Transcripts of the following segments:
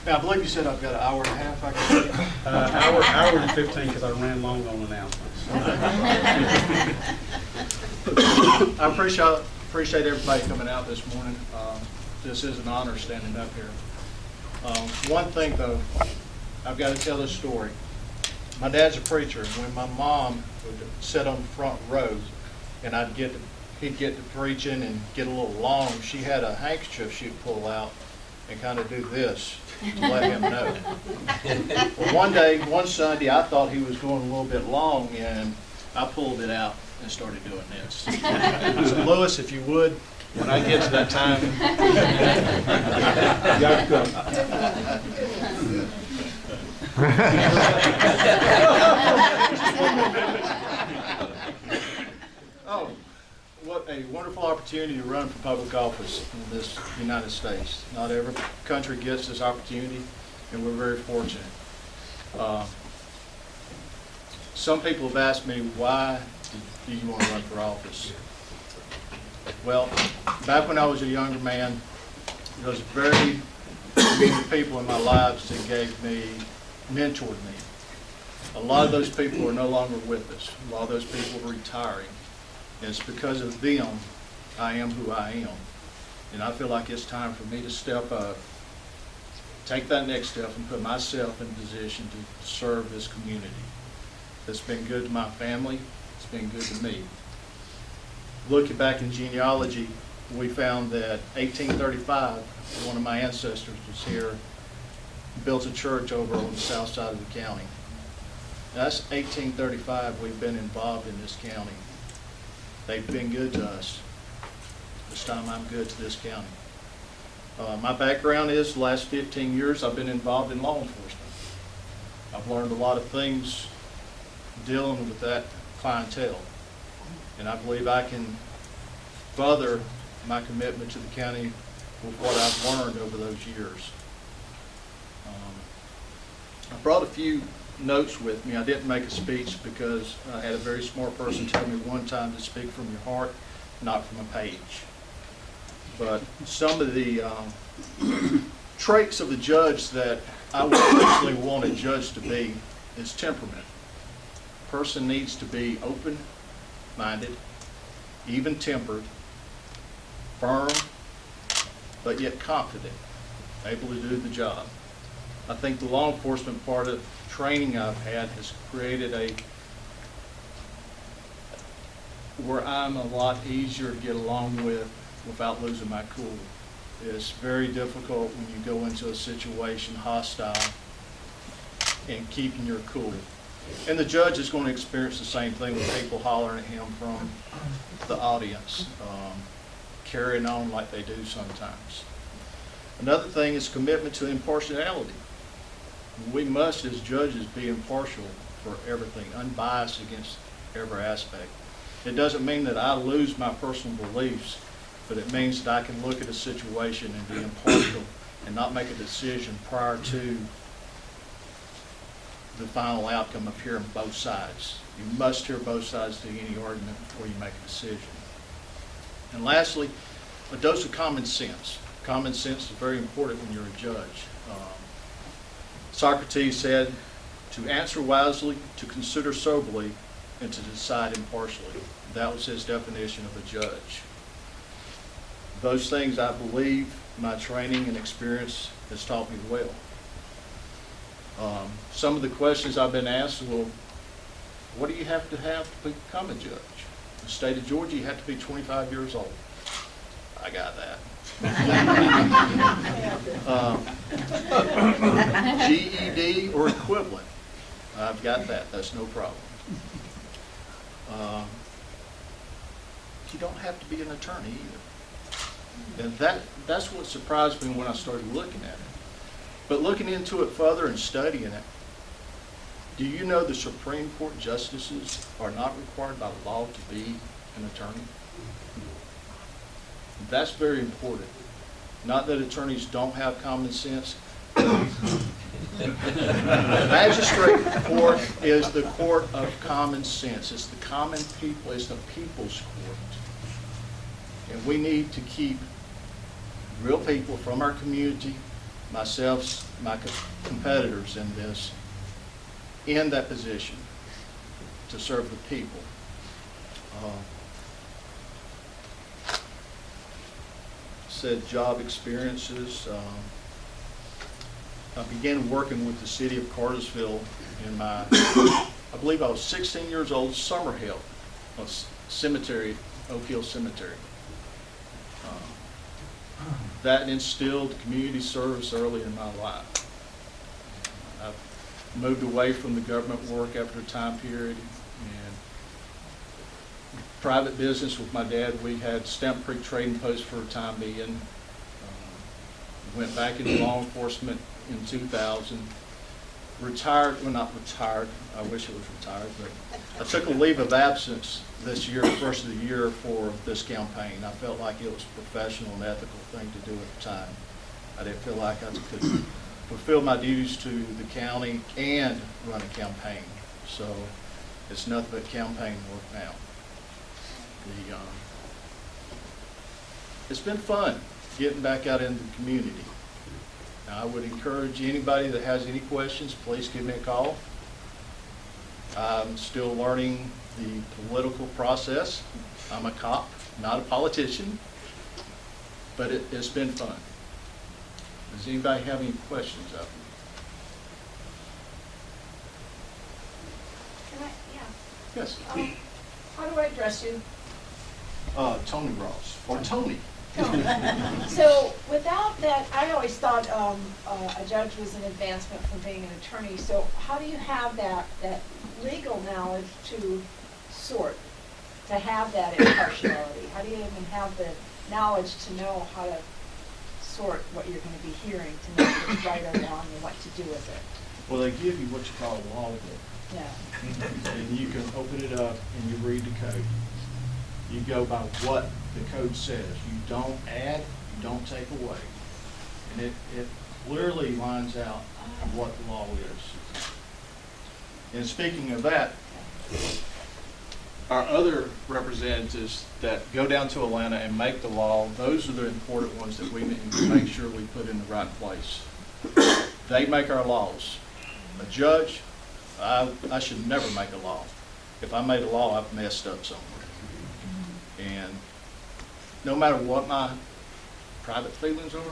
Now, I believe you said I've got an hour and a half, I can say. Hour and 15 because I ran long on announcements. I appreciate everybody coming out this morning. This is an honor standing up here. One thing though, I've got to tell this story. My dad's a preacher, and when my mom would sit on the front row and he'd get to preaching and get a little long, she had a handkerchief she'd pull out and kind of do this to let him know. Well, one Sunday, I thought he was going a little bit long, and I pulled it out and started doing this. So, Lewis, if you would, when I get to that time. Oh, what a wonderful opportunity to run for public office in this United States. Not every country gets this opportunity, and we're very fortunate. Some people have asked me, why do you want to run for office? Well, back when I was a younger man, there was very many people in my lives that mentored me. A lot of those people are no longer with us. A lot of those people are retiring. And it's because of them I am who I am. And I feel like it's time for me to step up, take that next step, and put myself in a position to serve this community. It's been good to my family. It's been good to me. Looking back in genealogy, we found that 1835, one of my ancestors was here, built a church over on the south side of the county. That's 1835 we've been involved in this county. They've been good to us. This time I'm good to this county. My background is the last 15 years I've been involved in law enforcement. I've learned a lot of things dealing with that clientele. And I believe I can further my commitment to the county with what I've learned over those years. I brought a few notes with me. I didn't make a speech because I had a very smart person tell me one time to speak from your heart, not from a page. But some of the traits of the judge that I would personally want a judge to be is temperament. A person needs to be open-minded, even-tempered, firm, but yet confident, able to do the job. I think the law enforcement part of training I've had has created where I'm a lot easier to get along with without losing my cool. It's very difficult when you go into a situation hostile and keeping your cool. And the judge is going to experience the same thing with people hollering at him from the audience, carrying on like they do sometimes. Another thing is commitment to impartiality. We must, as judges, be impartial for everything, unbiased against every aspect. It doesn't mean that I lose my personal beliefs, but it means that I can look at a situation and be impartial and not make a decision prior to the final outcome of hearing both sides. You must hear both sides to any argument before you make a decision. And lastly, a dose of common sense. Common sense is very important when you're a judge. Socrates said, to answer wisely, to consider soberly, and to decide impartially. That was his definition of a judge. Those things, I believe, my training and experience has taught me well. Some of the questions I've been asked, well, what do you have to become a judge? In the state of Georgia, you have to be 25 years old. I got that. GED or equivalent. I've got that. That's no problem. You don't have to be an attorney either. And that's what surprised me when I started looking at it. But looking into it further and studying it, do you know the Supreme Court justices are not required by law to be an attorney? That's very important. Not that attorneys don't have common sense. The magistrate court is the court of common sense. It's the common people. It's the people's court. And we need to keep real people from our community myself, my competitors in this, in that position to serve the people. Said job experiences. I began working with the city of Cartersville in my, I believe I was 16 years old, summer help, of cemetery, Oak Hill Cemetery. That instilled community service early in my life. I moved away from the government work after a time period, and private business with my dad. We had Stamp Creek Trading Post for a time being. Went back into law enforcement in 2000. Retired, well, not retired, I wish it was retired, but I took a leave of absence this year, first of the year, for this campaign. I felt like it was a professional and ethical thing to do at the time. I didn't feel like I could fulfill my duties to the county and run a campaign. So it's nothing but campaign work now. It's been fun getting back out into the community. Now, I would encourage anybody that has any questions, please give me a call. I'm still learning the political process. I'm a cop, not a politician, but it's been fun. Does anybody have any questions of me? Can I, yeah. Yes. How do I address you? Tony Ross, or Tony. So without that, I always thought a judge was an advancement from being an attorney. So how do you have that legal knowledge to sort, to have that impartiality? How do you even have the knowledge to know how to sort what you're going to be hearing, to know what's right or wrong and what to do with it? Well, they give you what you call a law book. Yeah. And you can open it up and you read the code. You go by what the code says. You don't add, you don't take away. And it clearly lines out what the law is. And speaking of that, our other representatives that go down to Atlanta and make the law, those are the important ones that we need to make sure we put in the right place. They make our laws. A judge, I should never make a law. If I made a law, I've messed up somewhere. And no matter what my private feelings are,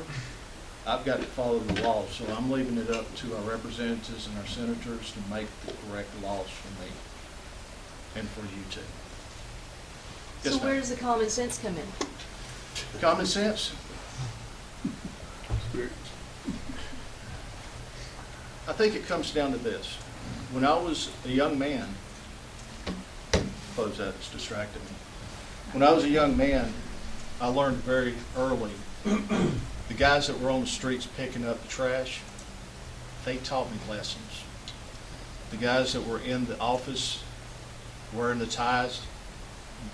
I've got to follow the law. So I'm leaving it up to our representatives and our senators to make the correct laws for me and for you too. So Yes, where ma'am. does the common sense come in? Common sense? I think it comes down to this. When I was a young man, close that, it's distracting me. When I was a young man, I learned very early, the guys that were on the streets picking up the trash, they taught me lessons. The guys that were in the office wearing the ties,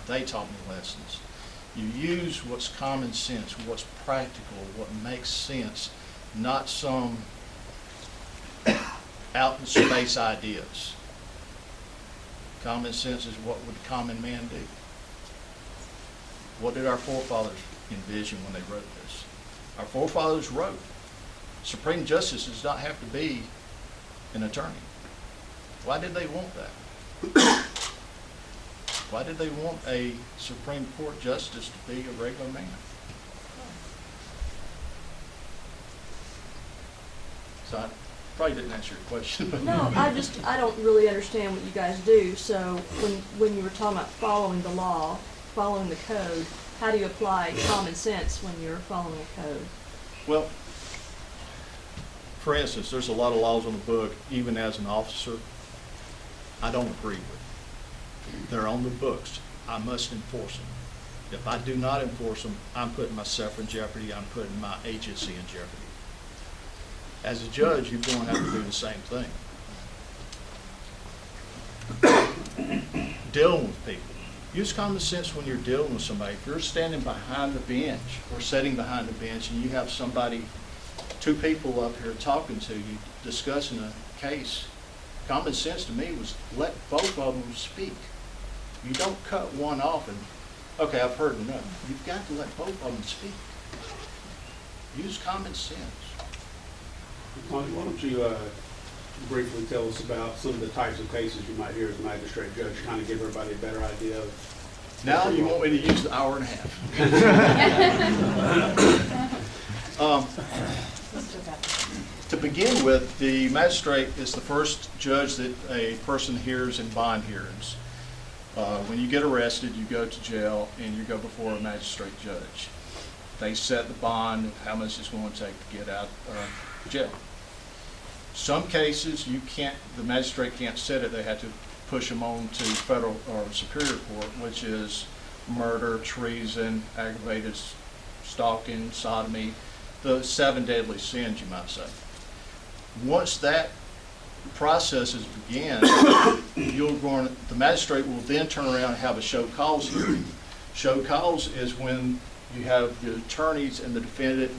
they taught me lessons. You use what's common sense, what's practical, what makes sense, not some out in space ideas. Common sense is what would a common man do? What did our forefathers envision when they wrote this? Our forefathers wrote, Supreme Justice does not have to be an attorney. Why did they want that? Why did they want a Supreme Court justice to be a regular man? So I probably didn't answer your question. But No, I don't really understand what you guys do. So when you were talking about following the law, following the code, how do you apply common sense when you're following a code? Well, for instance, there's a lot of laws on the book, even as an officer, I don't agree with. They're on the books. I must enforce them. If I do not enforce them, I'm putting myself in jeopardy. I'm putting my agency in jeopardy. As a judge, you're going to have to do the same thing. Dealing with people. Use common sense when you're dealing with somebody. If you're standing behind the bench or sitting behind the bench and you have somebody, two people up here talking to you, discussing a case, common sense to me was let both of them speak. You don't cut one off and, okay, I've heard enough. You've got to let both of them speak. Use common sense. Tony, why don't you briefly tell us about some of the types of cases you might hear as a magistrate judge, kind of give everybody a better idea of. Now you want me to use the hour and a half. To begin with, the magistrate is the first judge that a person hears in bond hearings. When you get arrested, you go to jail and you go before a magistrate judge. They set the bond of how much it's going to take to get out of jail. Some cases the magistrate can't set it, they have to push them on to federal or superior court, which is murder, treason, aggravated stalking, sodomy, the 7 deadly sins, you might say. Once that process is began, the magistrate will then turn around and have a show cause hearing. Show cause is when you have the attorneys and the defendant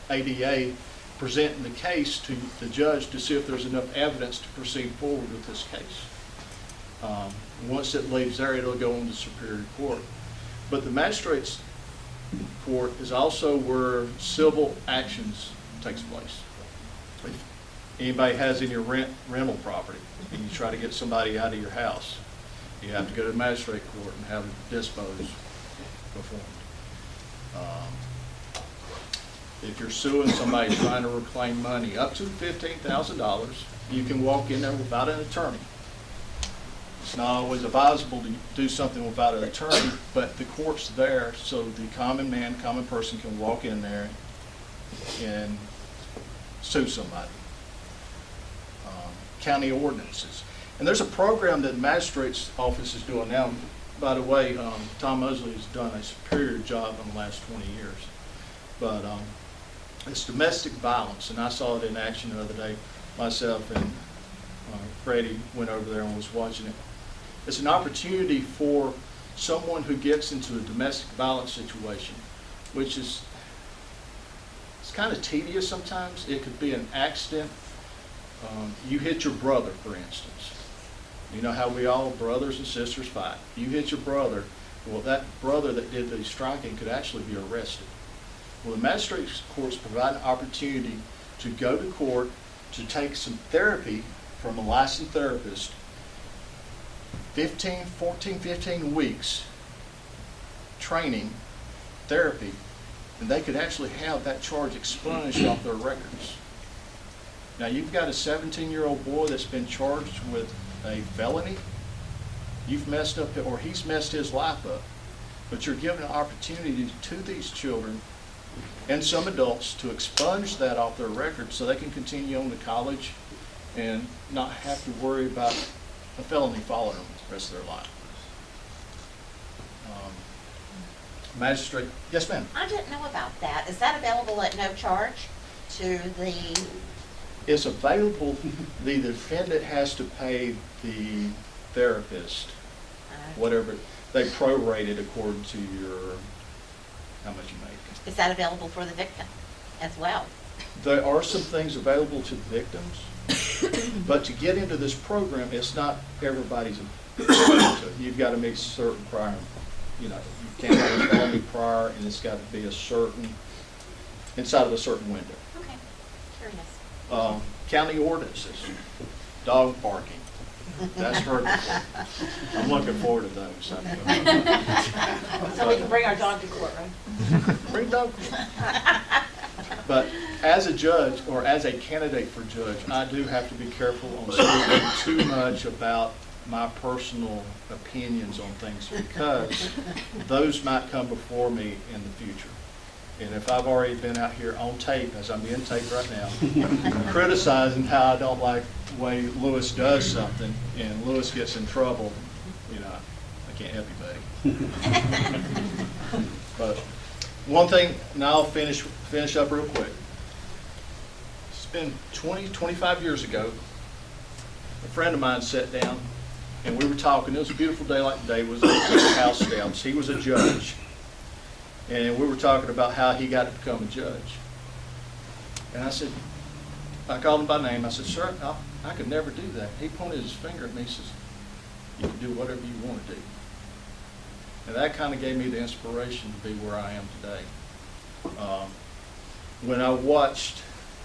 and the ADA presenting the case to the judge to see if there's enough evidence to proceed forward with this case. Once it leaves there, it'll go on to Superior Court. But the magistrate's court is also where civil actions takes place. If anybody has any rental property and you try to get somebody out of your house, you have to go to the magistrate court and have it disposed performed. If you're suing somebody trying to reclaim money up to $15,000, you can walk in there without an attorney. It's not always advisable to do something without an attorney, but the court's there so the common man, common person can walk in there and sue somebody. County ordinances. And there's a program that the magistrate's office is doing now. By the way, Tom Mosley has done a superior job in the last 20 years. But it's domestic violence, and I saw it in action the other day. Myself and Freddie went over there and was watching it. It's an opportunity for someone who gets into a domestic violence situation, which is it's kind of tedious sometimes. It could be an accident. You hit your brother, for instance. You know how we all brothers and sisters fight. You hit your brother. Well, that brother that did the striking could actually be arrested. Well, the magistrate's courts provide an opportunity to go to court to take some therapy from a licensed therapist, 15 weeks training, therapy, and they could actually have that charge expunged off their records. Now, you've got a 17-year-old boy that's been charged with a felony. You've messed up, or he's messed his life up. But you're giving an opportunity to these children and some adults to expunge that off their records so they can continue on to college and not have to worry about a felony following them the rest of their life. Magistrate, yes, ma'am. I didn't know about that. Is that available at no charge to the, It's available. The defendant has to pay the therapist whatever they prorate it according to how much you make. is that available for the victim as well? There are some things available to the victims, but to get into this program, it's not everybody's. You've got to meet certain prior. You can't have a felony prior, and it's got to be inside of a certain window. Okay, curious. County ordinances, dog barking. That's heard before. I'm looking forward to those. So we can bring our dog to court, right? Bring dog. But as a judge, or as a candidate for judge, I do have to be careful on speaking too much about my personal opinions on things, because those might come before me in the future. And if I've already been out here on tape, as I'm being taped right now, criticizing how I don't like the way Lewis does something, and Lewis gets in trouble, I can't help you, buddy. But one thing, and I'll finish up real quick. It's been 25 years ago, a friend of mine sat down, and we were talking. It was a beautiful day like today. It was at the house steps. He was a judge. And we were talking about how he got to become a judge. And I called him by name. I said, sir, I could never do that. He pointed his finger at me and says, you can do whatever you want to do. And that kind of gave me the inspiration to be where I am today. When I watched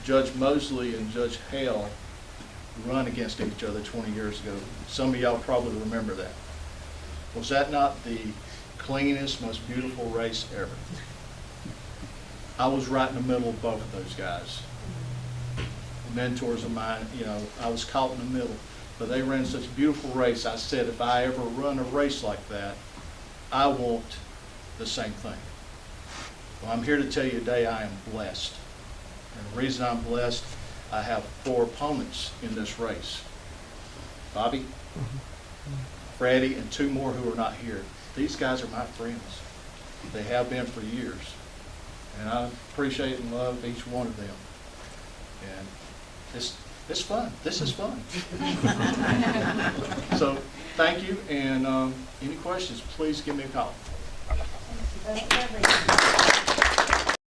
Judge Mosley and Judge Hale run against each other 20 years ago. Some of y'all probably remember that. Was that not the cleanest, most beautiful race ever? I was right in the middle of both of those guys. Mentors of mine, you know, I was caught in the middle. But they ran such a beautiful race. I said, if I ever run a race like that, I want the same thing. Well, I'm here to tell you today I am blessed. And the reason I'm blessed, I have 4 opponents in this race. Bobby, Freddie, and 2 more who are not here. These guys are my friends. They have been for years. And I appreciate and love each one of them. And it's fun. This is fun. So thank you, and any questions, please give me a call. Thank you.